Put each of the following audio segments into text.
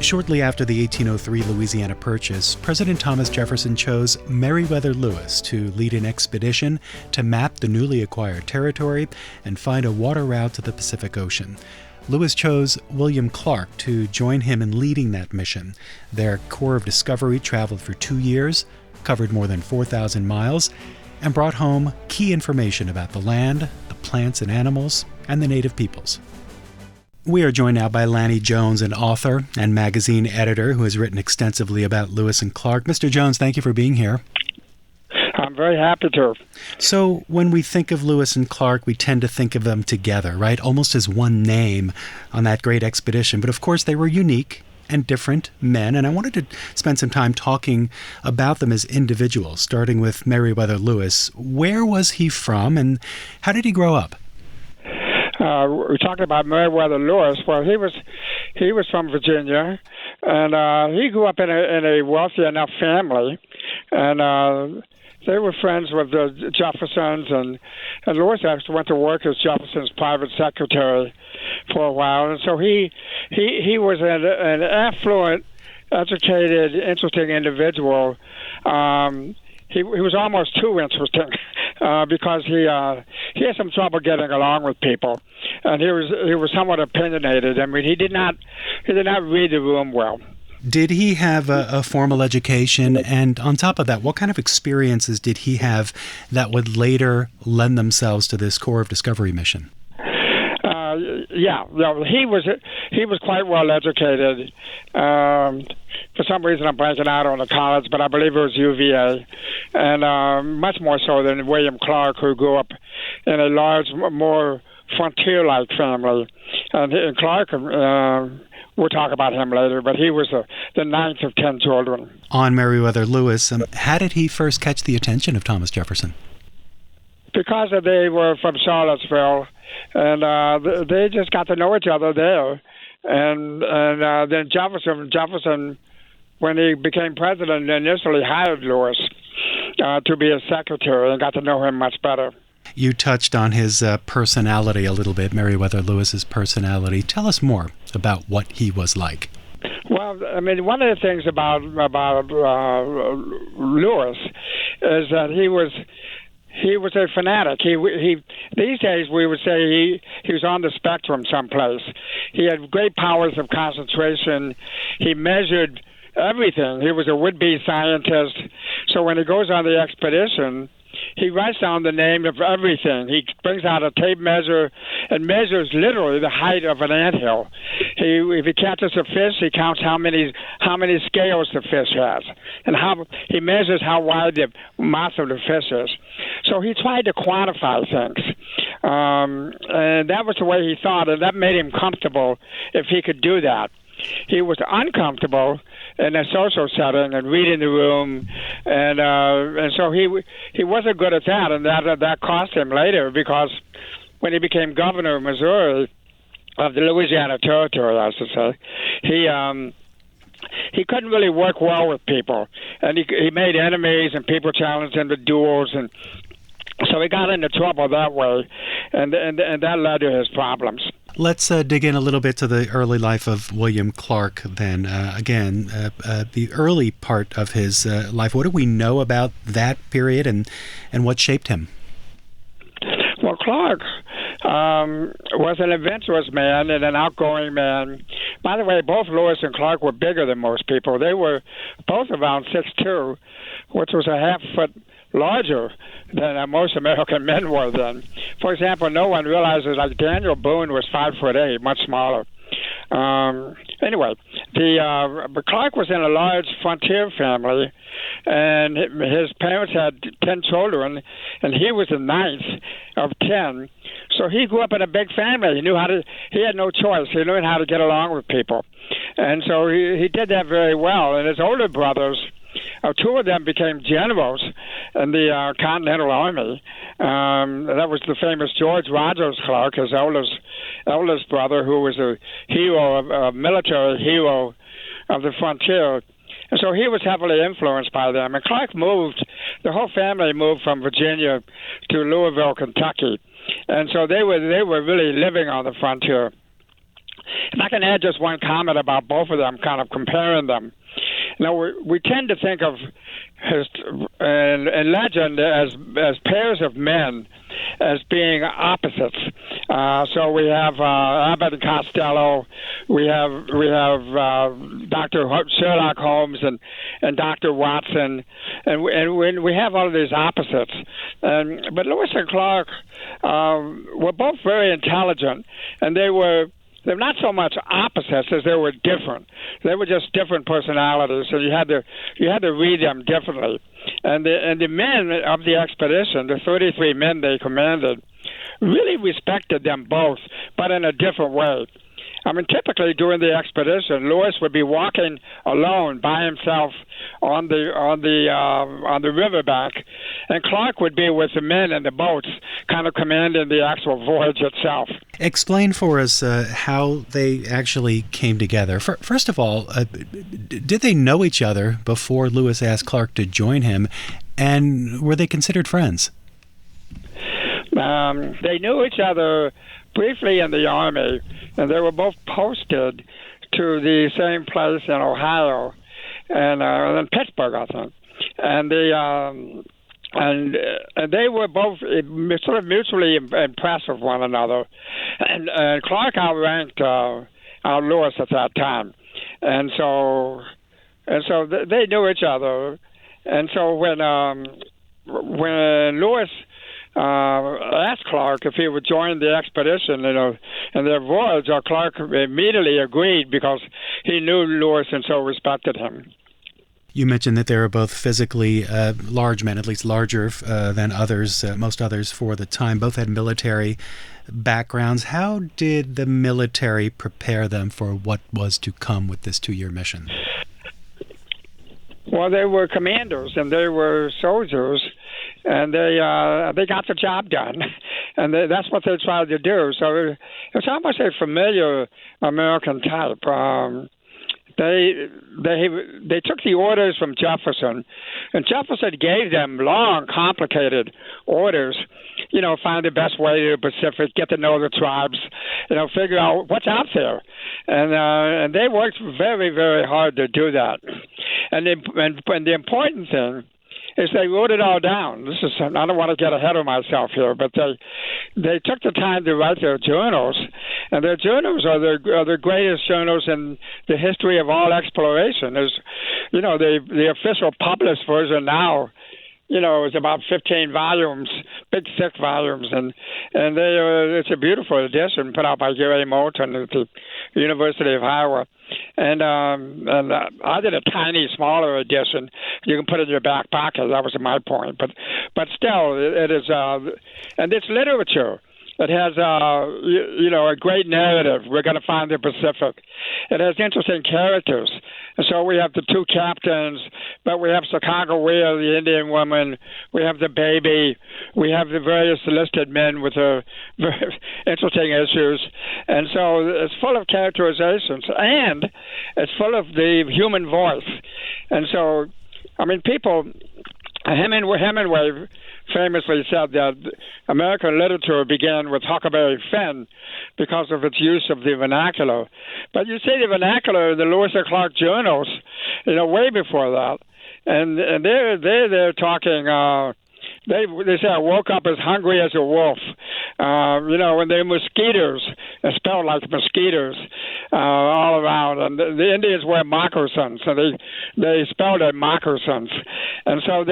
Shortly after the 1803 Louisiana Purchase, President Thomas Jefferson chose Meriwether Lewis to lead an expedition to map the newly acquired territory and find a water route to the Pacific Ocean. Lewis chose William Clark to join him in leading that mission. Their Corps of Discovery traveled for 2 years, covered more than 4,000 miles, and brought home key information about the land, the plants and animals, and the native peoples. We are joined now by Lanny Jones, an author and magazine editor who has written extensively about Lewis and Clark. Mr. Jones, thank you for being here. I'm very happy to. So when we think of Lewis and Clark, we tend to think of them together, right? Almost as one name on that great expedition. But of course, they were unique and different men, and I wanted to spend some time talking about them as individuals, starting with Meriwether Lewis. Where was he from, and how did he grow up? We're talking about Meriwether Lewis. Well, he was from Virginia, and he grew up in a wealthy enough family, and they were friends with the Jeffersons, and Lewis actually went to work as Jefferson's private secretary for a while, and so he was an affluent, educated, interesting individual. He was almost too interesting because he had some trouble getting along with people, and he was somewhat opinionated. I mean, he did not read the room well. Did he have a formal education? And on top of that, what kind of experiences did he have that would later lend themselves to this Corps of Discovery mission? He was quite well educated. For some reason, I'm blanking out on the college, but I believe it was UVA, and much more so than William Clark, who grew up in a large, more frontier-like family. And Clark, we'll talk about him later, but he was the ninth of 10 children. On Meriwether Lewis, how did he first catch the attention of Thomas Jefferson? Because they were from Charlottesville, and they just got to know each other there. And then Jefferson, when he became president, initially hired Lewis to be his secretary and got to know him much better. You touched on his personality a little bit, Meriwether Lewis's personality. Tell us more about what he was like. Well, I mean, one of the things about Lewis is that he was a fanatic. He these days we would say he was on the spectrum someplace. He had great powers of concentration. He measured everything. He was a would-be scientist. So when he goes on the expedition, he writes down the name of everything. He brings out a tape measure and measures literally the height of an anthill. If he catches a fish, he counts how many scales the fish has, and he measures how wide the mouth of the fish is. So he tried to quantify things, and that was the way he thought, and that made him comfortable if he could do that. He was uncomfortable in a social setting and reading the room, and so he wasn't good at that, and that cost him later, because when he became governor of Missouri, of the Louisiana Territory, I should say, he couldn't really work well with people, and he made enemies, and people challenged him to duels, and so he got into trouble that way, and that led to his problems. Let's dig in a little bit to the early life of William Clark then. The early part of his life, what do we know about that period and what shaped him? Well, Clark was an adventurous man and an outgoing man. By the way, both Lewis and Clark were bigger than most people. They were both around 6'2", which was a half foot larger than most American men were then. For example, no one realizes like Daniel Boone was 5'8", much smaller. Anyway, but Clark was in a large frontier family, and his parents had 10 children, and he was the ninth of 10. So he grew up in a big family. He had no choice. He learned how to get along with people, and so he did that very well. And his older brothers, two of them became generals in the Continental Army. That was the famous George Rogers Clark, his eldest brother, who was a military hero of the frontier. And so he was heavily influenced by them. And Clark the whole family moved from Virginia to Louisville, Kentucky. And so they were really living on the frontier. If I can add just one comment about both of them, kind of comparing them. We tend to think of in legend as pairs of men as being opposites. So we have Abbott and Costello, we have Dr. Sherlock Holmes and Dr. Watson, and we have all of these opposites. But Lewis and Clark were both very intelligent, and they're not so much opposites as they were different. They were just different personalities, so you had to read them differently. And the men of the expedition, the 33 men they commanded, really respected them both, but in a different way. I mean, typically during the expedition, Lewis would be walking alone by himself on the riverbank, and Clark would be with the men in the boats, kind of commanding the actual voyage itself. Explain for us how they actually came together. First of all, did they know each other before Lewis asked Clark to join him, and were they considered friends? They knew each other briefly in the Army, and they were both posted to the same place in Ohio and in Pittsburgh, I think. And they were both sort of mutually impressed with one another. And Clark outranked Lewis at that time, and so they knew each other. And so when Lewis asked Clark if he would join the expedition, in their voyage, Clark immediately agreed because he knew Lewis and so respected him. You mentioned that they were both physically large men, at least larger than others, most others for the time. Both had military backgrounds. How did the military prepare them for what was to come with this 2-year mission? Well, they were commanders and they were soldiers, and they got the job done, and that's what they tried to do. So it's almost a familiar American type. They took the orders from Jefferson, and Jefferson gave them long, complicated orders. Find the best way to the Pacific, get to know the tribes, figure out what's out there, and they worked very, very hard to do that. And the important thing is they wrote it all down. I don't want to get ahead of myself here, but they took the time to write their journals, and their journals are the greatest journals in the history of all exploration. The official published version now, is about 15 volumes, big thick volumes, and it's a beautiful edition put out by Gary Moulton at the University of Iowa. And I did a tiny, smaller edition. You can put it in your back pocket. That was my point. But still, it is, and it's literature. It has, a great narrative. We're going to find the Pacific. It has interesting characters. And so we have the two captains, but we have Sacagawea, the Indian woman. We have the baby. We have the various enlisted men with very interesting issues. And so it's full of characterizations, and it's full of the human voice. And so, Hemingway famously said that American literature began with Huckleberry Finn because of its use of the vernacular. But you see the vernacular in the Lewis and Clark journals, way before that. And they're talking, they say, I woke up as hungry as a wolf. And they're mosquitoes, spelled like mosquitoes, all around. And the Indians wear moccasins, so they spelled it moccasins. And so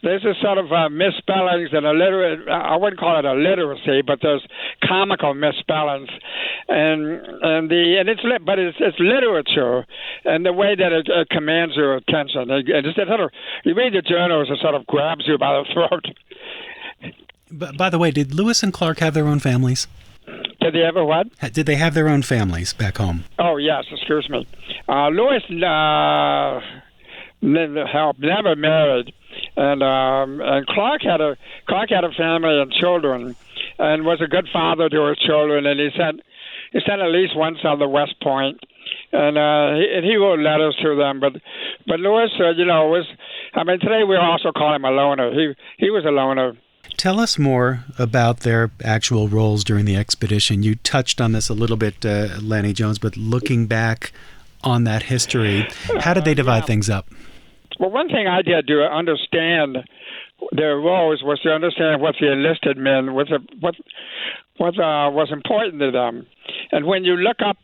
there's a sort of misspellings and I wouldn't call it illiteracy, but there's comical misspellings, it's literature, and the way that it commands your attention. You read the journals, it sort of grabs you by the throat. But by the way, did Lewis and Clark have their own families? Did they ever what? Did they have their own families back home? Oh yes, excuse me. Lewis never married. And Clark had a family and children, and was a good father to his children. And he sent at least once on the West Point, and he wrote letters to them. But Lewis, today we also call him a loner. He was a loner. Tell us more about their actual roles during the expedition. You touched on this a little bit, Lanny Jones, but looking back on that history, how did they divide things up? Well, one thing I did to understand their roles was to understand what the enlisted men what was important to them. And when you look up,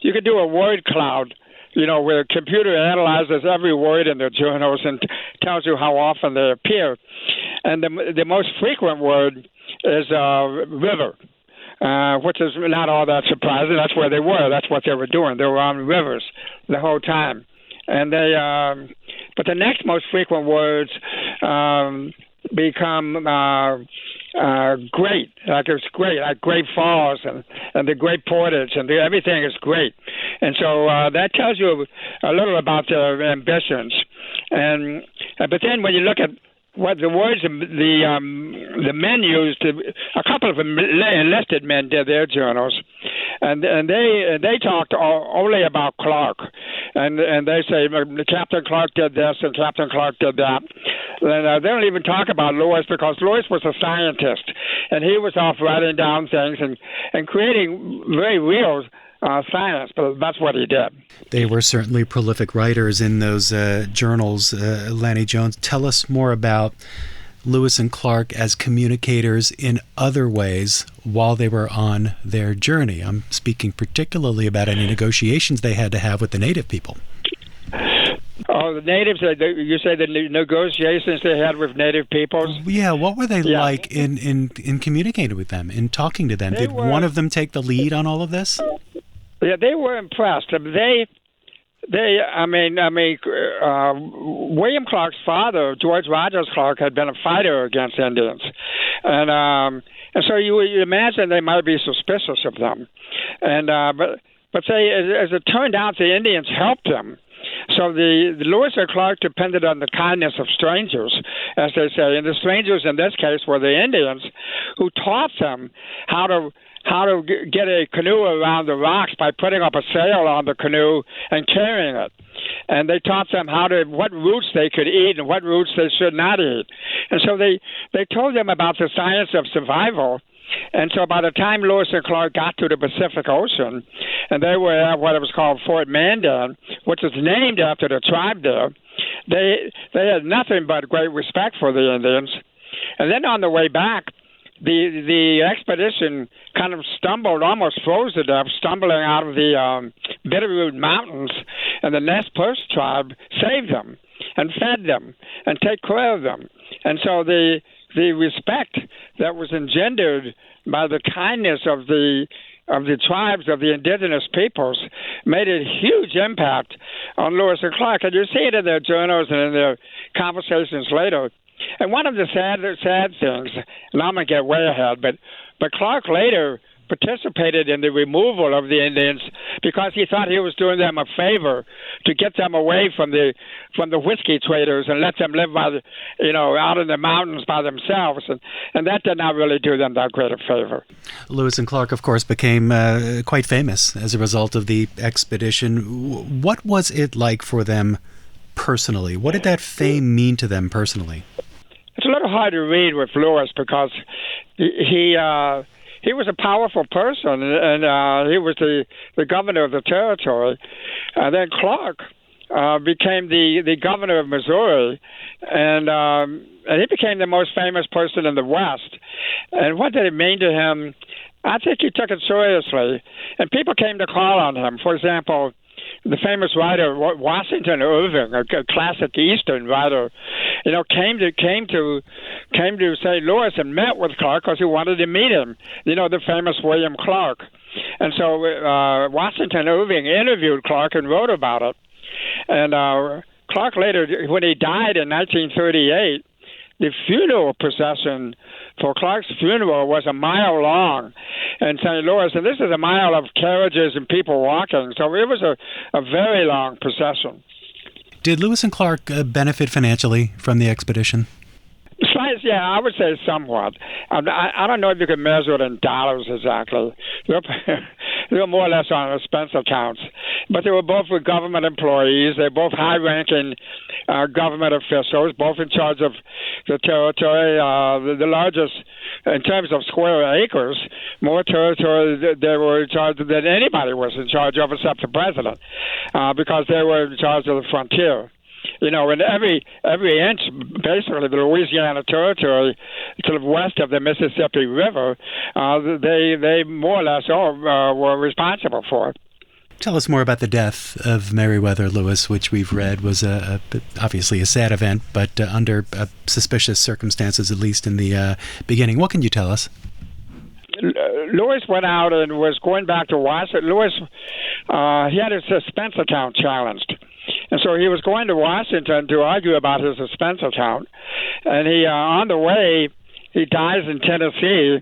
you could do a word cloud, where a computer analyzes every word in their journals and tells you how often they appear. And the most frequent word is river, which is not all that surprising. That's where they were. That's what they were doing. They were on rivers the whole time. And but the next most frequent words become great. Like it's great, like Great Falls and the Great Portage, and everything is great. And so that tells you a little about their ambitions. But then when you look at what the words the men used, a couple of enlisted men did their journals, and they talked only about Clark, and they say Captain Clark did this and Captain Clark did that. And they don't even talk about Lewis, because Lewis was a scientist, and he was off writing down things and creating very real science, but that's what he did. They were certainly prolific writers in those journals. Lanny Jones, tell us more about Lewis and Clark as communicators in other ways while they were on their journey. I'm speaking particularly about any negotiations they had to have with the native people. Oh, the natives, you say the negotiations they had with native peoples? Yeah, what were they like in communicating with them, in talking to them? Did one of them take the lead on all of this? Yeah, they were impressed. William Clark's father, George Rogers Clark, had been a fighter against Indians, and so you imagine they might be suspicious of them, and but say as it turned out, the Indians helped them. So the Lewis and Clark depended on the kindness of strangers, as they say, and the strangers in this case were the Indians, who taught them how to get a canoe around the rocks by putting up a sail on the canoe and carrying it. And they taught them what roots they could eat and what roots they should not eat. And so they told them about the science of survival. And so by the time Lewis and Clark got to the Pacific Ocean, and they were at what was called Fort Mandan, which is named after the tribe there, they had nothing but great respect for the Indians. And then on the way back, the expedition kind of almost froze to death, stumbling out of the Bitterroot Mountains, and the Nez Perce tribe saved them and fed them and take care of them. And so the respect that was engendered by the kindness of the tribes, of the indigenous peoples, made a huge impact on Lewis and Clark. And you see it in their journals and in their conversations later. And one of the sad things, and I'm going to get way ahead, but Clark later participated in the removal of the Indians because he thought he was doing them a favor to get them away from the whiskey traders and let them live out in the mountains by themselves, and that did not really do them that great a favor. Lewis and Clark, of course, became quite famous as a result of the expedition. What was it like for them personally? What did that fame mean to them personally? It's a little hard to read with Lewis because he was a powerful person, and he was the governor of the territory. And then Clark became the governor of Missouri, and he became the most famous person in the West. And what did it mean to him? I think he took it seriously, and people came to call on him. For example, the famous writer Washington Irving, a classic Eastern writer, came to St. Louis and met with Clark because he wanted to meet him. The famous William Clark, and so Washington Irving interviewed Clark and wrote about it. And Clark later, when he died in 1938, the funeral procession for Clark's funeral was a mile long in St. Louis, and this is a mile of carriages and people walking, so it was a very long procession. Did Lewis and Clark benefit financially from the expedition? Yeah, I would say somewhat. I don't know if you can measure it in dollars exactly. They're more or less on expense accounts. but they were both government employees. They're both high-ranking government officials, both in charge of the territory, the largest in terms of square acres, more territory they were in charge of than anybody was in charge of except the president, because they were in charge of the frontier. You know, in every inch, basically, the Louisiana Territory to the west of the Mississippi River, they more or less all were responsible for it. Tell us more about the death of Meriwether Lewis, which we've read was obviously a sad event, but under suspicious circumstances, at least in the beginning. What can you tell us? Lewis went out and was going back to Washington. Lewis, he had his suspense account challenged. And so he was going to Washington to argue about his suspense account. And he, on the way, he dies in Tennessee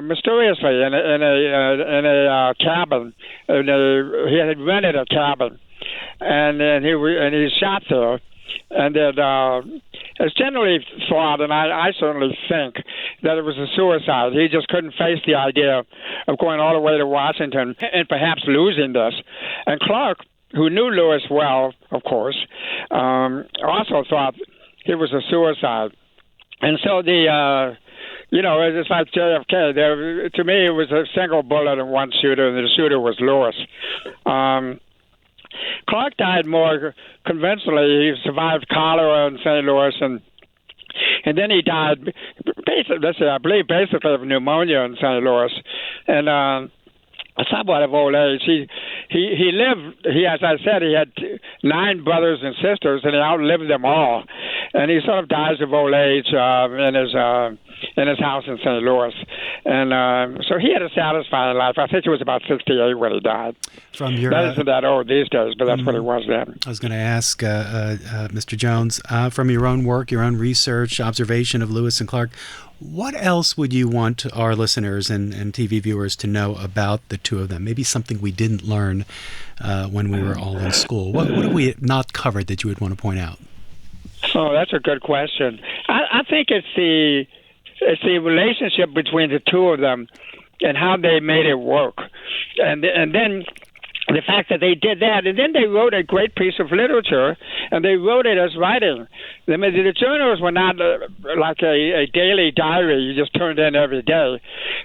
mysteriously in a cabin. He had rented a cabin, and he's shot there. And then it's generally thought, and I certainly think, that it was a suicide. He just couldn't face the idea of going all the way to Washington and perhaps losing this. And Clark, who knew Lewis well, of course, also thought it was a suicide. And so it's like JFK. To me, it was a single bullet in one shooter, and the shooter was Lewis. Clark died more conventionally. He survived cholera in St. Louis, and then he died, basically of pneumonia in St. Louis. And somewhat of old age. He lived. As I said, he had 9 brothers and sisters, and he outlived them all. And he sort of dies of old age in his house in St. Louis. And so he had a satisfying life. I think he was about 68 when he died. That isn't that old these days, but that's what he was then. I was going to ask, Mr. Jones, from your own work, your own research, observation of Lewis and Clark, what else would you want our listeners and TV viewers to know about the two of them? Maybe something we didn't learn when we were all in school. What have we not covered that you would want to point out? Oh, that's a good question. I think it's the relationship between the two of them and how they made it work. And then the fact that they did that, and then they wrote a great piece of literature, and they wrote it as writing. The journals were not like a daily diary you just turned in every day.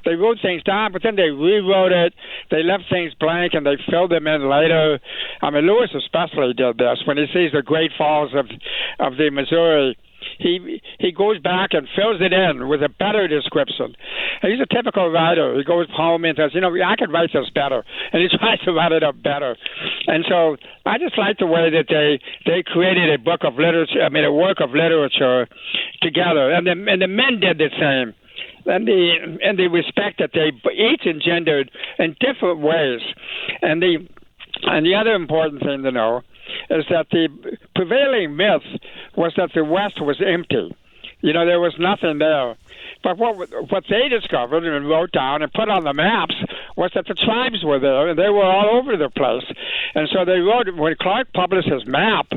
They wrote things down, but then they rewrote it. They left things blank, and they filled them in later. I mean, Lewis especially did this. When he sees the Great Falls of the Missouri, he goes back and fills it in with a better description. And he's a typical writer. He goes home and says, I could write this better. And he tries to write it up better. And so I just like the way that they created a work of literature together. And the men did the same. And the respect that they each engendered in different ways. And the other important thing to know is that the prevailing myth was that the West was empty. There was nothing there. But what they discovered and wrote down and put on the maps was that the tribes were there, and they were all over the place. And so they wrote, when Clark published his map,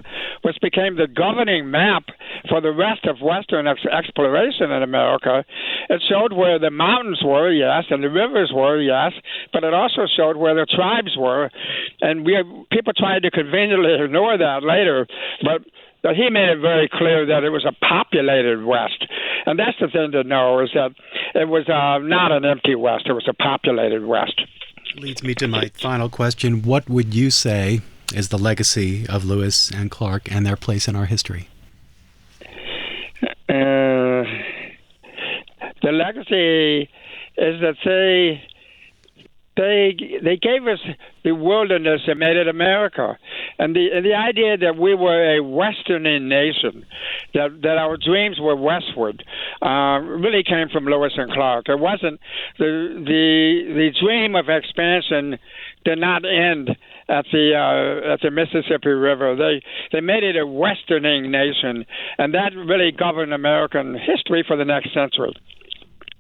which became the governing map for the rest of Western exploration in America, it showed where the mountains were, yes, and the rivers were, yes, but it also showed where the tribes were. And people tried to conveniently ignore that later, but he made it very clear that it was a populated West. And that's the thing to know, is that it was not an empty West. It was a populated West. Leads me to my final question. What would you say is the legacy of Lewis and Clark and their place in our history? The legacy is that they gave us the wilderness that made it America, and the idea that we were a westerning nation, that our dreams were westward, really came from Lewis and Clark. It wasn't the dream of expansion did not end at the Mississippi River. They made it a westerning nation, and that really governed American history for the next century.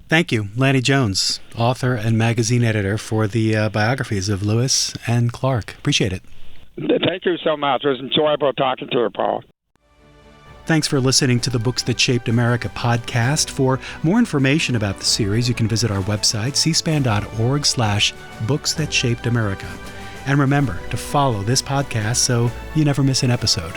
Thank you, Lanny Jones, author and magazine editor for the biographies of Lewis and Clark. Appreciate it. Thank you so much. It was enjoyable talking to you, Paul. Thanks for listening to the Books That Shaped America podcast. For more information about the series, you can visit our website, cspan.org/Books That Shaped America. And remember to follow this podcast so you never miss an episode.